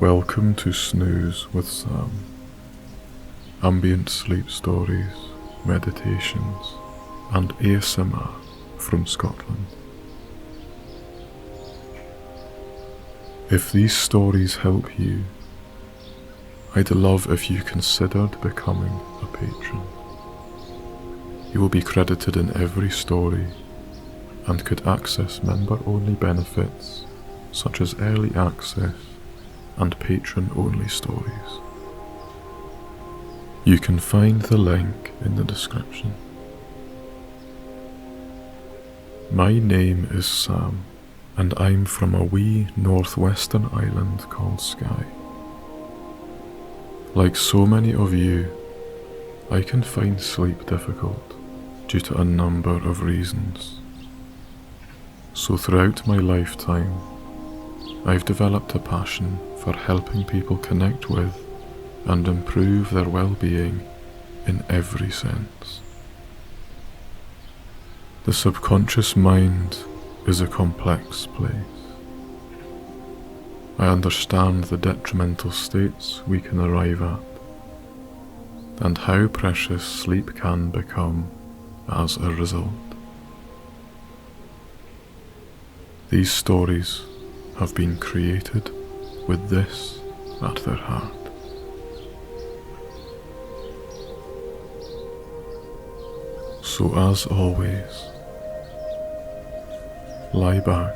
Welcome to Snooze with Sam. Ambient sleep stories, meditations, and ASMR from Scotland. If these stories help you, I'd love if you considered becoming a patron. You will be credited in every story and could access member-only benefits such as early access and patron-only stories. You can find the link in the description. My name is Sam, and I'm from a wee northwestern island called Skye. Like so many of you, I can find sleep difficult due to a number of reasons. So throughout my lifetime, I've developed a passion for helping people connect with and improve their well-being in every sense. The subconscious mind is a complex place. I understand the detrimental states we can arrive at, and how precious sleep can become as a result. These stories have been created with this at their heart. So as always, lie back,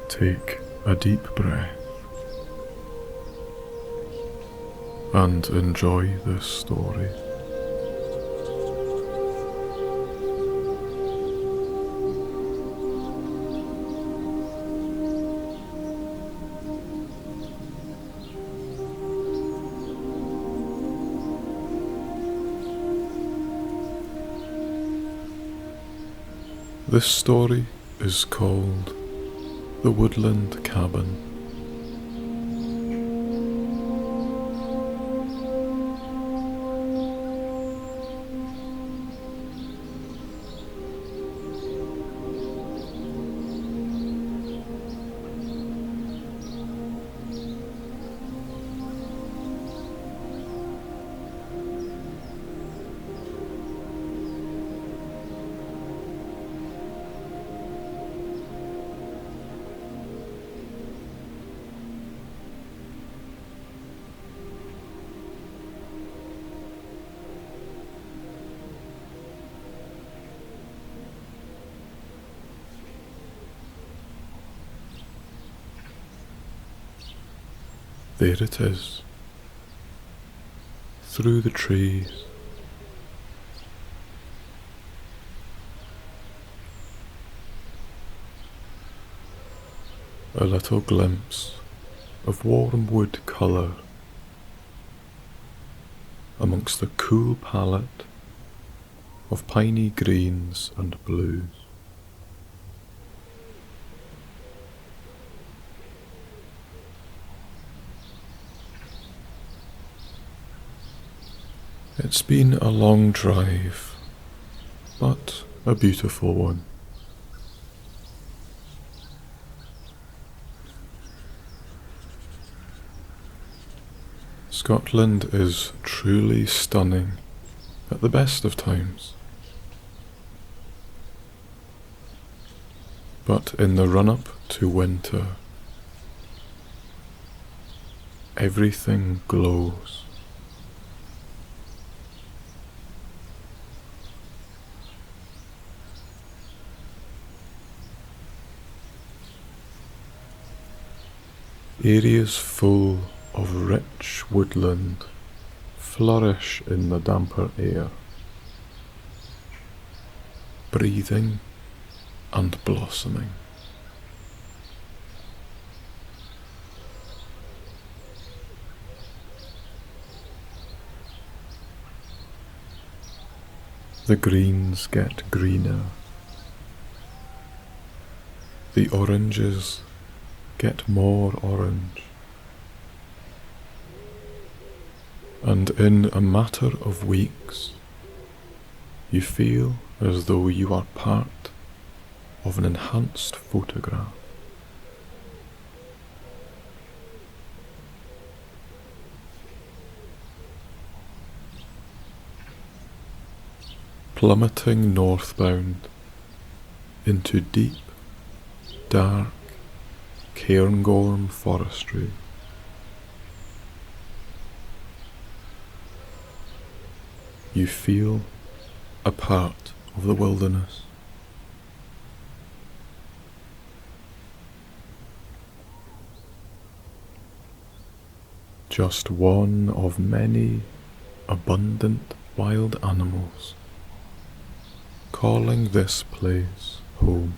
take a deep breath, and enjoy this story. This story is called The Woodland Cabin. There it is, through the trees. A little glimpse of warm wood colour amongst the cool palette of piney greens and blues. It's been a long drive, but a beautiful one. Scotland is truly stunning at the best of times. But in the run-up to winter, everything glows. Areas full of rich woodland flourish in the damper air, breathing and blossoming. The greens get greener, the oranges get more orange, and in a matter of weeks, you feel as though you are part of an enhanced photograph. plummeting northbound into deep, dark, cairngorm forestry. You feel a part of the wilderness. Just one of many abundant wild animals calling this place home.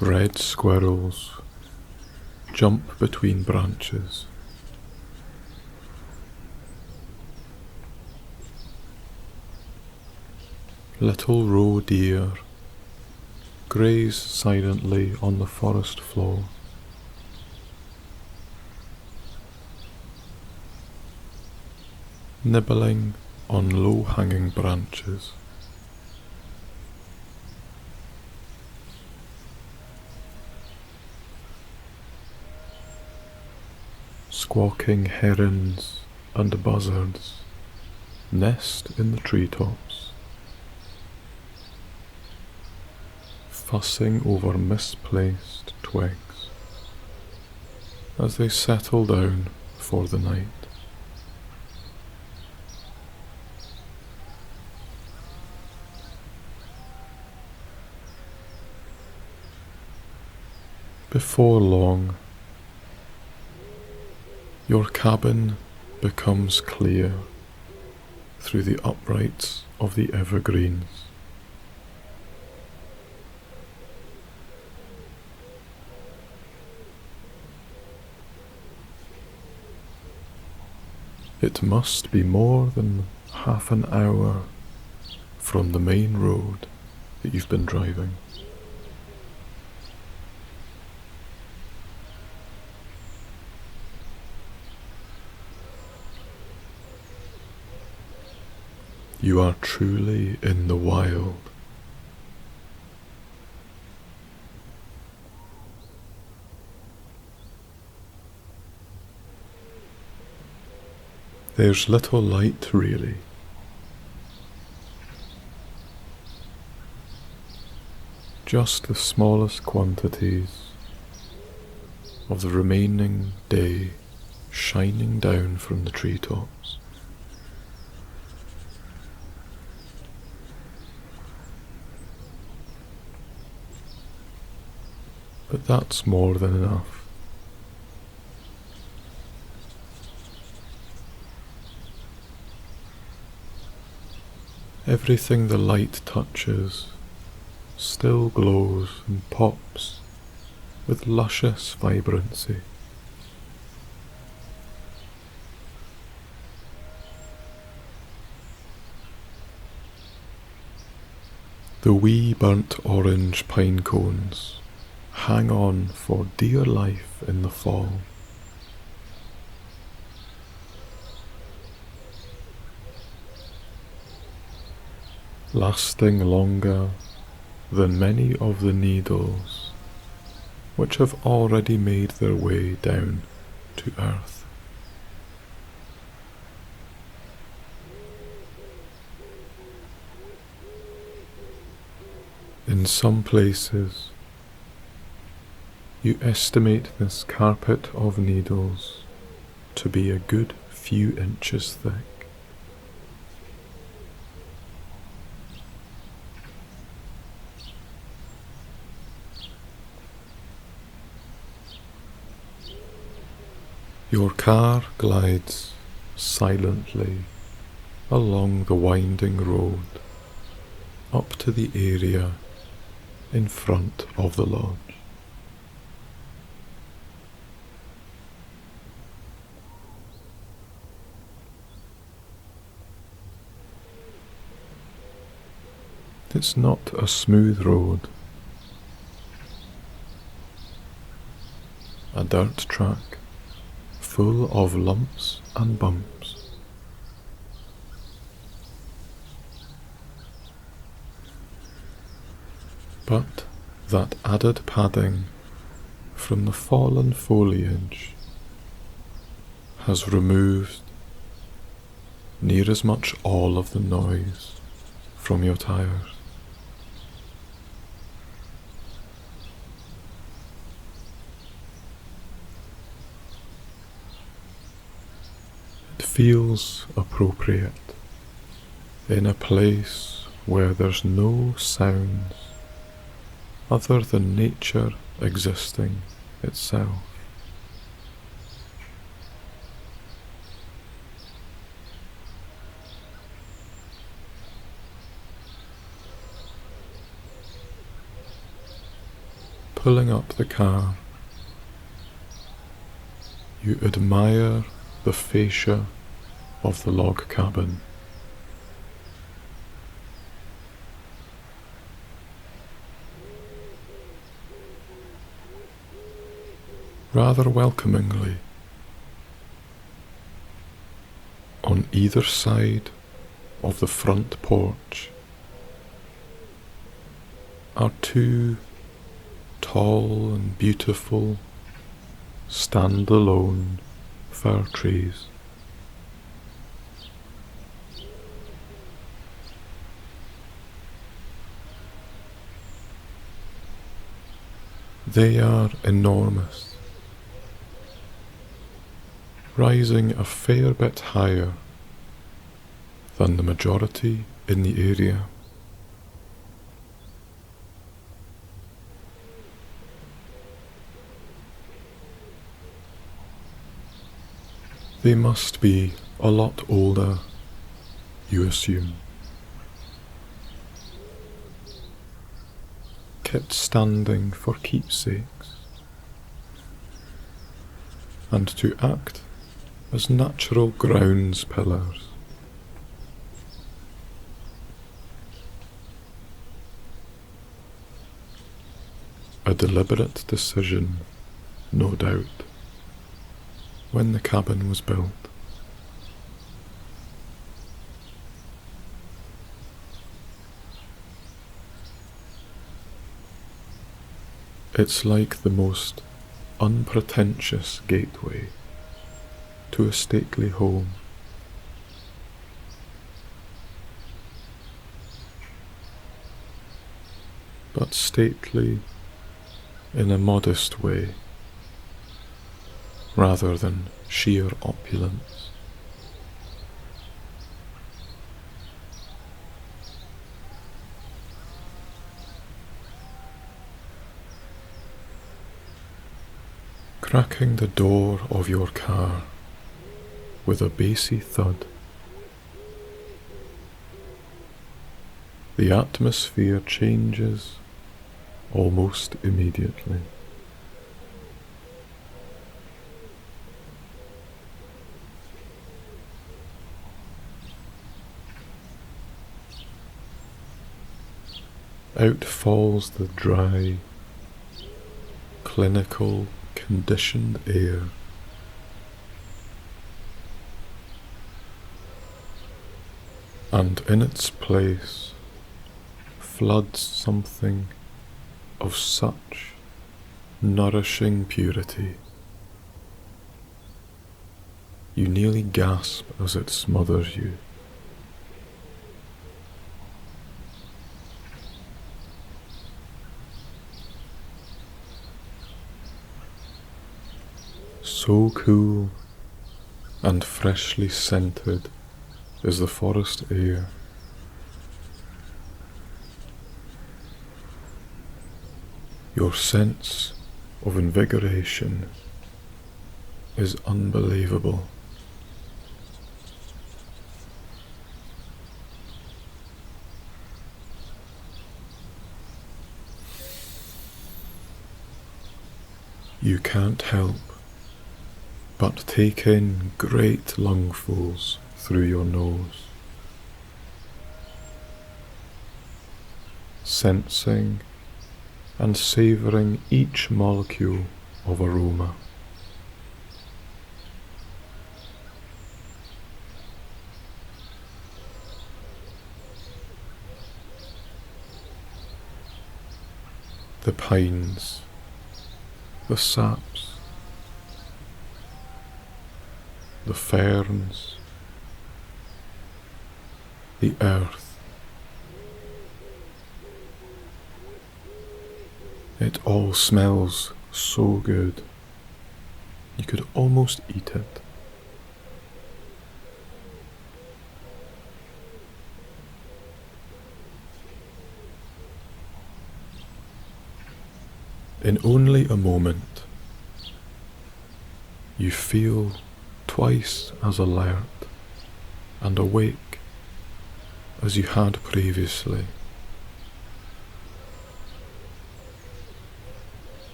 Red squirrels jump between branches. Little roe deer graze silently on the forest floor. Nibbling on low-hanging branches. Squawking herons and buzzards nest in the treetops, fussing over misplaced twigs as they settle down for the night. Before long, your cabin becomes clear through the uprights of the evergreens. It must be more than half an hour from the main road that you've been driving. You are truly in the wild. There's little light, really. Just the smallest quantities of the remaining day shining down from the treetops. But that's more than enough. Everything the light touches still glows and pops with luscious vibrancy. The wee burnt orange pine cones hang on for dear life in the fall. Lasting longer than many of the needles which have already made their way down to earth. In some places, you estimate this carpet of needles to be a good few inches thick. Your car glides silently along the winding road up to the area in front of the lodge. It's not a smooth road. A dirt track full of lumps and bumps. But that added padding from the fallen foliage has removed near as much all of the noise from your tires. It feels appropriate in a place where there's no sounds other than nature existing itself. Pulling up the car, you admire the fascia of the log cabin. Rather welcomingly, on either side of the front porch are two tall and beautiful stand-alone fir trees. They are enormous, rising a fair bit higher than the majority in the area. They must be a lot older, you assume. Kept standing for keepsakes, and to act as natural grounds pillars. A deliberate decision, no doubt, when the cabin was built. It's like the most unpretentious gateway to a stately home. But stately in a modest way, rather than sheer opulence. Cracking the door of your car with a bassy thud, the atmosphere changes almost immediately. Out falls the dry, clinical, conditioned air. And in its place floods something of such nourishing purity. You nearly gasp as it smothers you. So cool and freshly scented is the forest air. Your sense of invigoration is unbelievable. You can't help but take in great lungfuls through your nose, sensing and savouring each molecule of aroma. The pines, the saps, the ferns, the earth. It all smells so good. You could almost eat it. In only a moment, you feel twice as alert and awake as you had previously.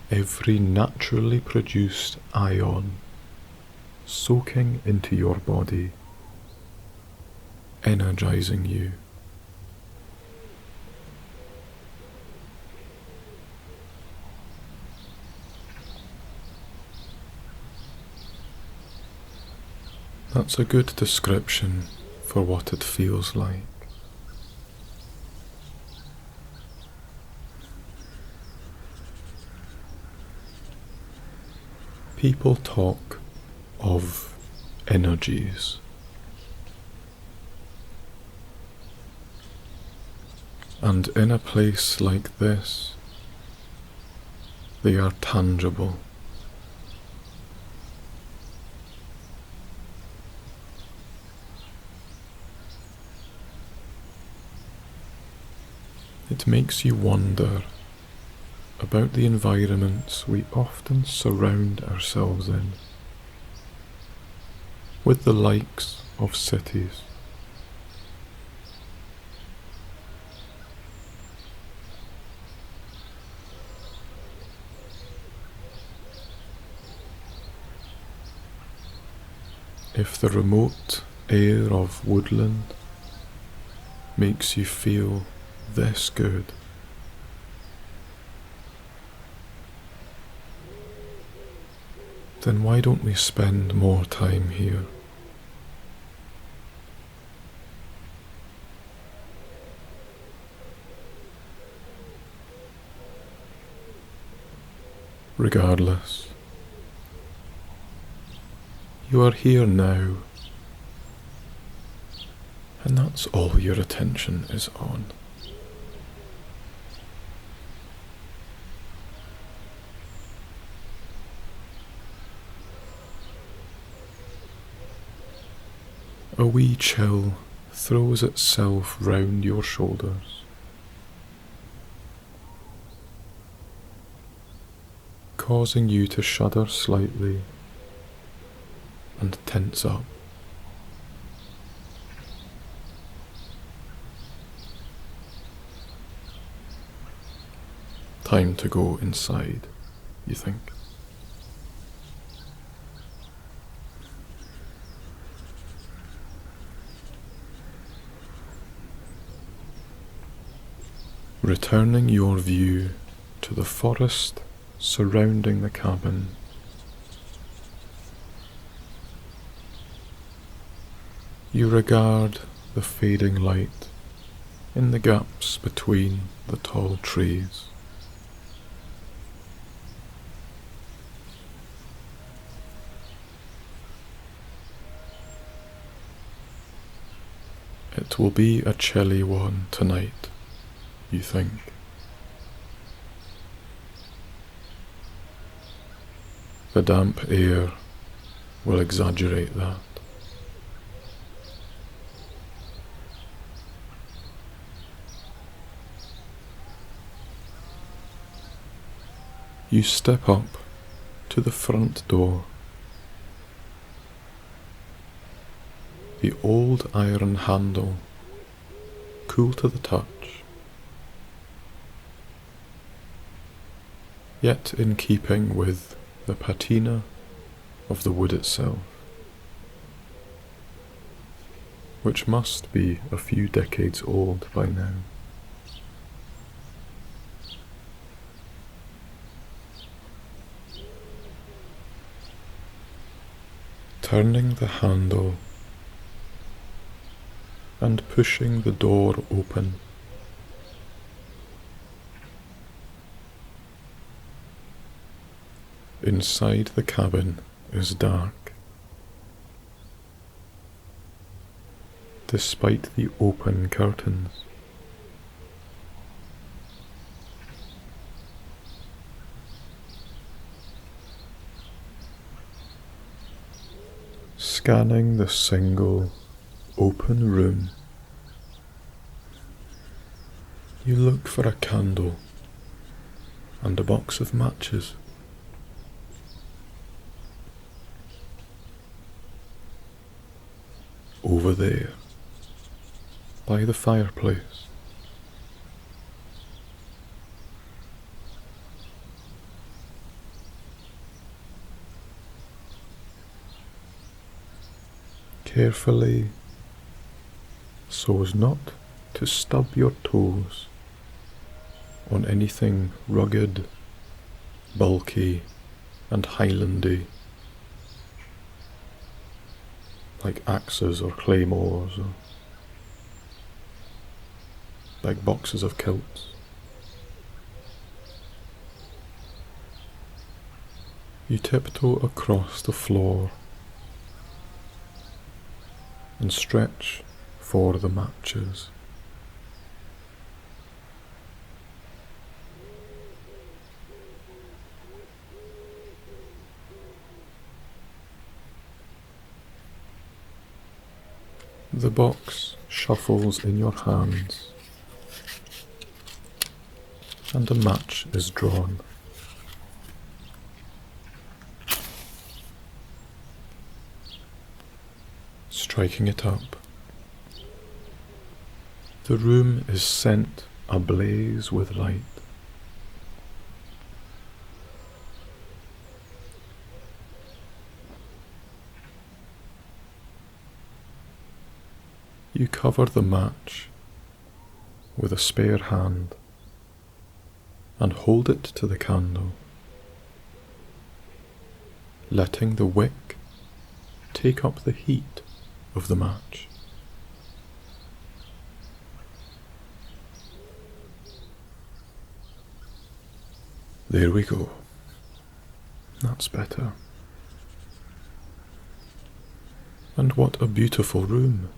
Every naturally produced ion soaking into your body, energizing you. That's a good description for what it feels like. People talk of energies. And in a place like this, they are tangible. It makes you wonder about the environments we often surround ourselves in, with the likes of cities. If the remote air of woodland makes you feel this good, then why don't we spend more time here? Regardless, you are here now, and that's all your attention is on. A wee chill throws itself round your shoulders, causing you to shudder slightly and tense up. Time to go inside, you think? Returning your view to the forest surrounding the cabin, you regard the fading light in the gaps between the tall trees. It will be a chilly one tonight, you think. The damp air will exaggerate that. You step up to the front door. The old iron handle, cool to the touch, yet in keeping with the patina of the wood itself, which must be a few decades old by now. Turning the handle and pushing the door open, inside the cabin is dark despite the open curtains. Scanning the single open room, you look for a candle and a box of matches. Over there, by the fireplace. Carefully, so as not to stub your toes on anything rugged, bulky and highlandy, like axes or claymores or like boxes of kilts. You tiptoe across the floor and stretch for the matches. The box shuffles in your hands, and a match is drawn. Striking it up, the room is sent ablaze with light. You cover the match with a spare hand and hold it to the candle, letting the wick take up the heat of the match. There we go. That's better. And what a beautiful room.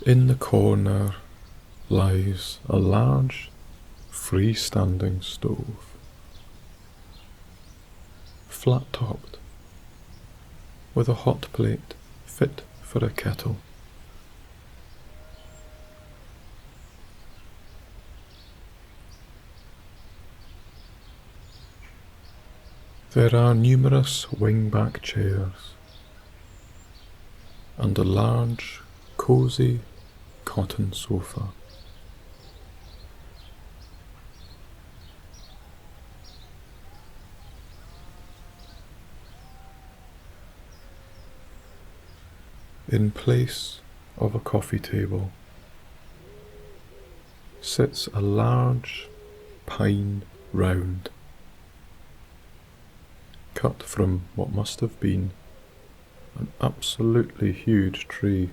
In the corner lies a large freestanding stove, flat-topped, with a hot plate fit for a kettle. There are numerous wing-back chairs and a large, cosy cotton sofa. In place of a coffee table sits a large pine round, cut from what must have been an absolutely huge tree.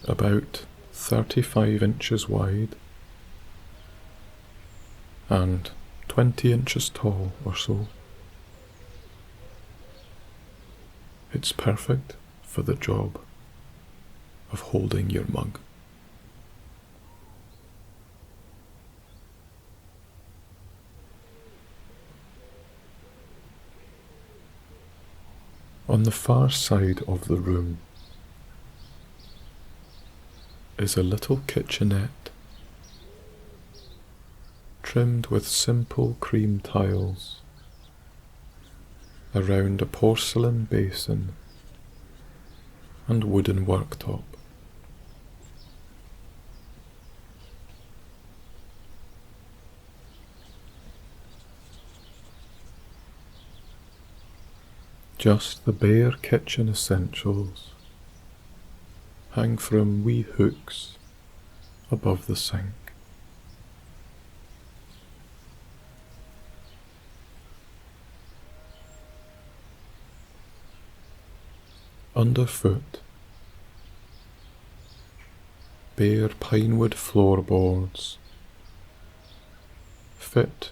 About 35 inches wide and 20 inches tall or so. It's perfect for the job of holding your mug. On the far side of the room is a little kitchenette, trimmed with simple cream tiles around a porcelain basin and wooden worktop. Just the bare kitchen essentials hang from wee hooks above the sink. Underfoot, bare pinewood floorboards, fit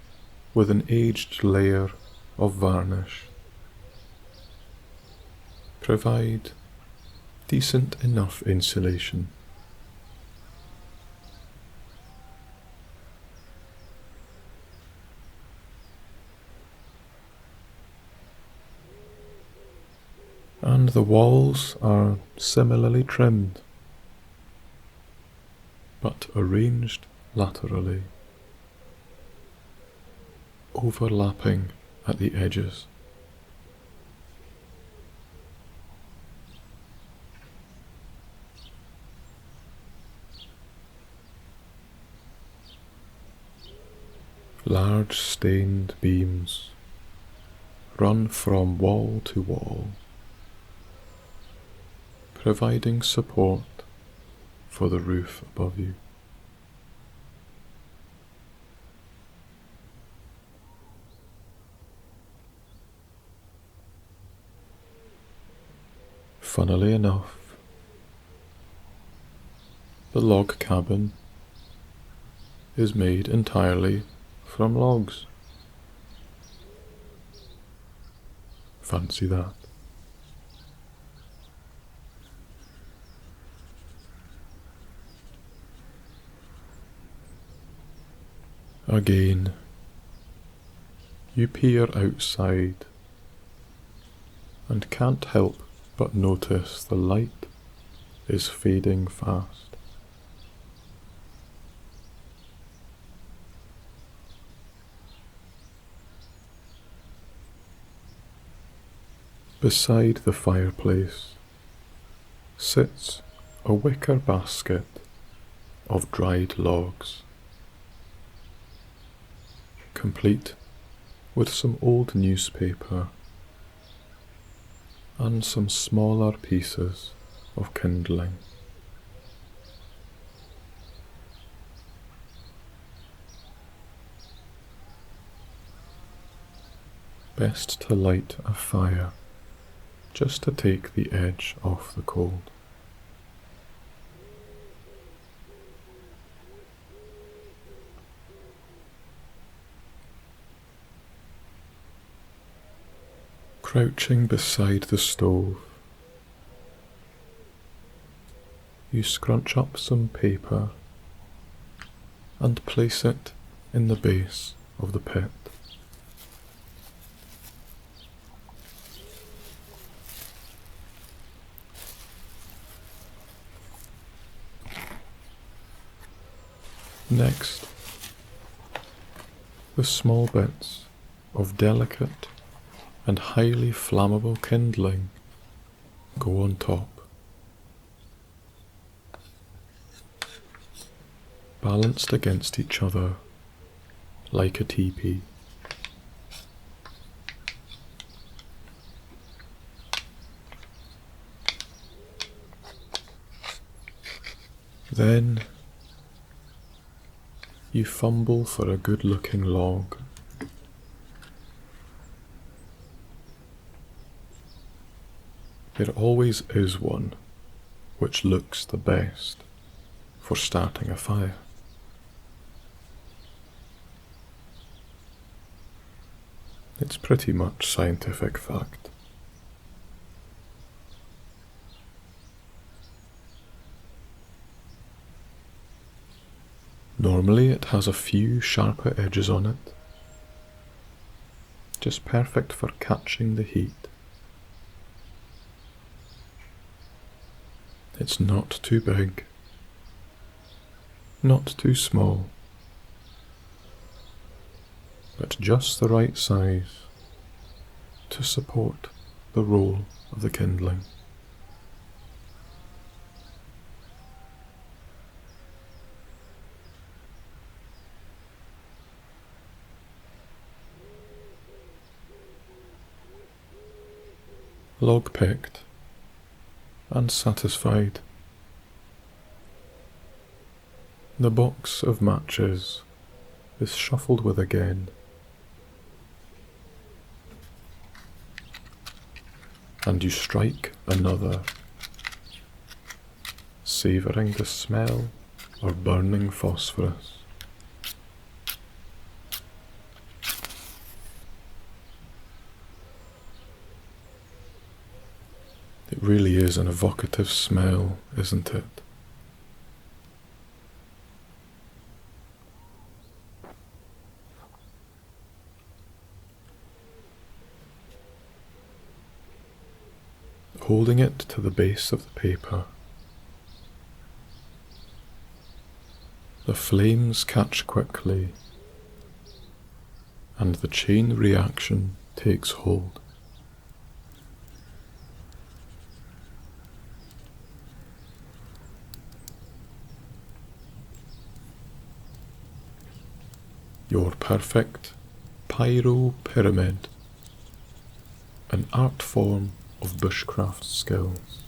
with an aged layer of varnish, provide decent enough insulation. And the walls are similarly trimmed, but arranged laterally, overlapping at the edges. Large stained beams run from wall to wall, providing support for the roof above you. Funnily enough, the log cabin is made entirely from logs. Fancy that. Again, you peer outside and can't help but notice the light is fading fast. Beside the fireplace sits a wicker basket of dried logs, complete with some old newspaper and some smaller pieces of kindling. Best to light a fire, just to take the edge off the cold. Crouching beside the stove, you scrunch up some paper and place it in the base of the pit. Next, the small bits of delicate and highly flammable kindling go on top, balanced against each other like a teepee. Then you fumble for a good-looking log. There always is one which looks the best for starting a fire. It's pretty much scientific fact. Normally it has a few sharper edges on it, just perfect for catching the heat. It's not too big, not too small, but just the right size to support the roll of the kindling. Log picked and satisfied. The box of matches is shuffled with again, and you strike another, savouring the smell of burning phosphorus. It really is an evocative smell, isn't it? Holding it to the base of the paper, the flames catch quickly, and the chain reaction takes hold. Your perfect pyro pyramid, an art form of bushcraft skills.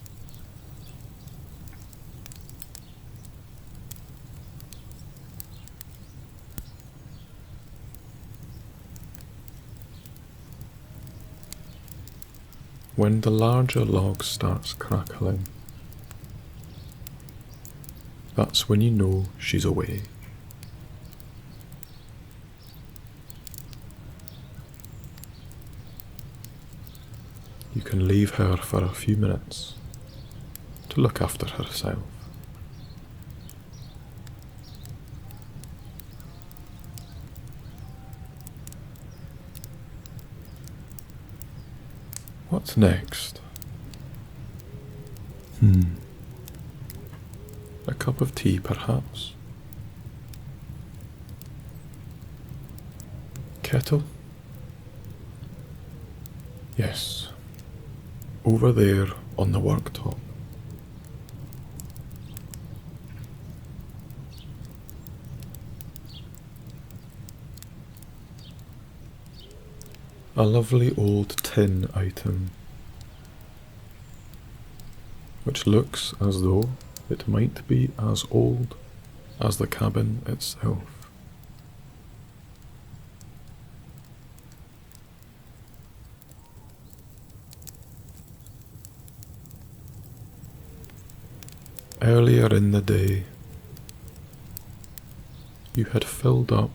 When the larger log starts crackling, that's when you know she's away. You can leave her for a few minutes to look after herself. What's next? A cup of tea, perhaps? Kettle? Yes. Over there on the worktop. A lovely old tin item, which looks as though it might be as old as the cabin itself. Earlier in the day, you had filled up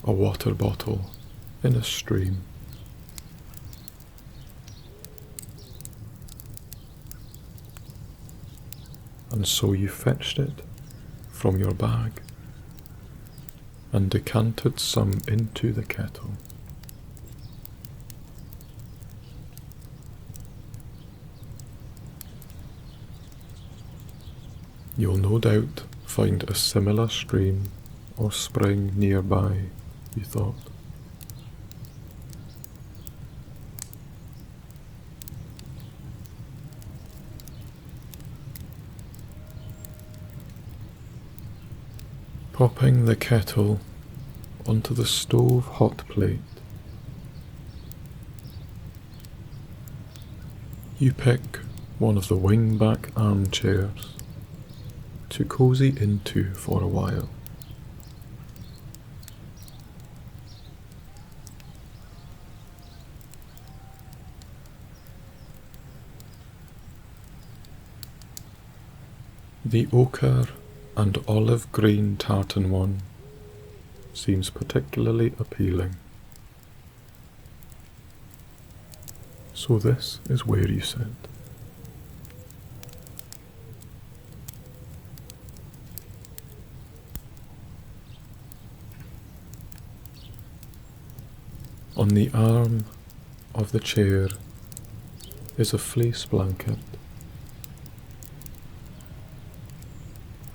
a water bottle in a stream. And so you fetched it from your bag and decanted some into the kettle. You'll no doubt find a similar stream or spring nearby, you thought. Popping the kettle onto the stove hot plate, you pick one of the wing-back armchairs to cozy into for a while. The ochre and olive green tartan one seems particularly appealing. So this is where you sit. On the arm of the chair is a fleece blanket,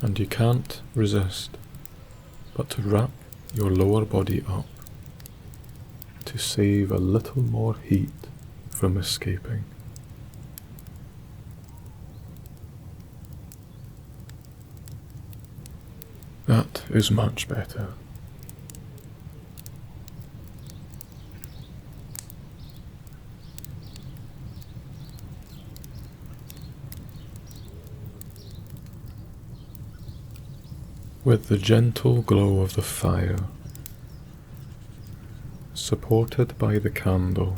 and you can't resist but to wrap your lower body up to save a little more heat from escaping. That is much better. With the gentle glow of the fire, supported by the candle,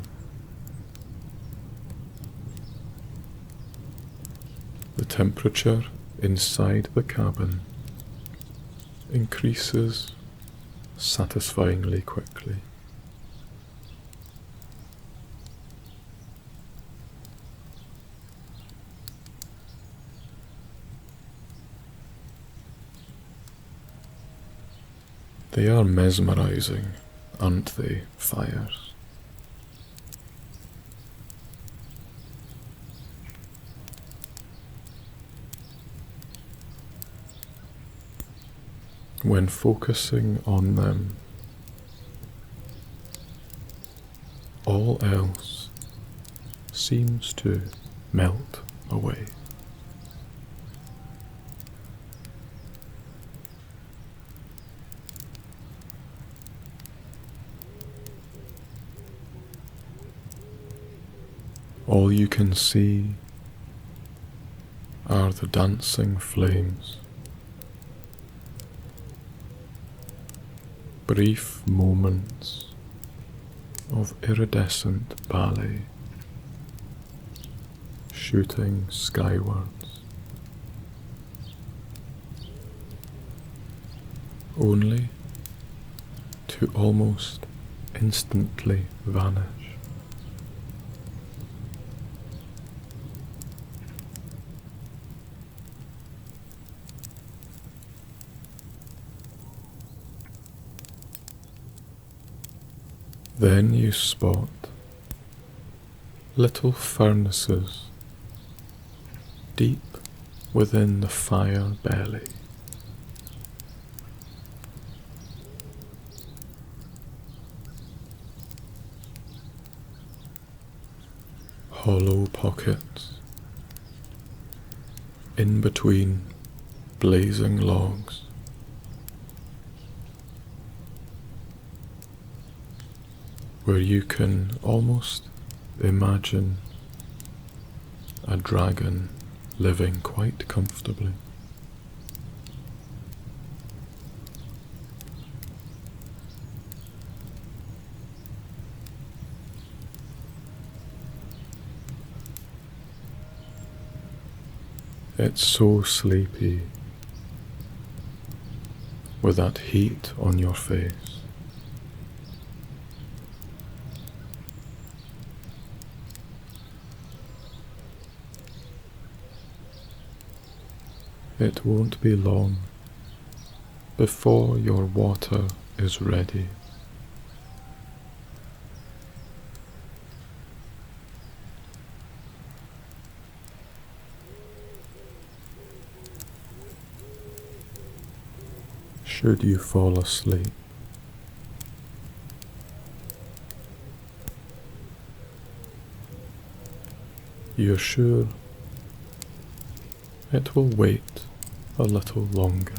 temperature inside the cabin increases satisfyingly quickly. They are mesmerizing, aren't they, fires? When focusing on them, all else seems to melt away. All you can see are the dancing flames. Brief moments of iridescent ballet shooting skywards, only to almost instantly vanish. Then you spot little furnaces deep within the fire belly. Hollow pockets in between blazing logs. Where you can almost imagine a dragon living quite comfortably. It's so sleepy with that heat on your face. It won't be long before your water is ready. Should you fall asleep, you're sure it will wait a little longer.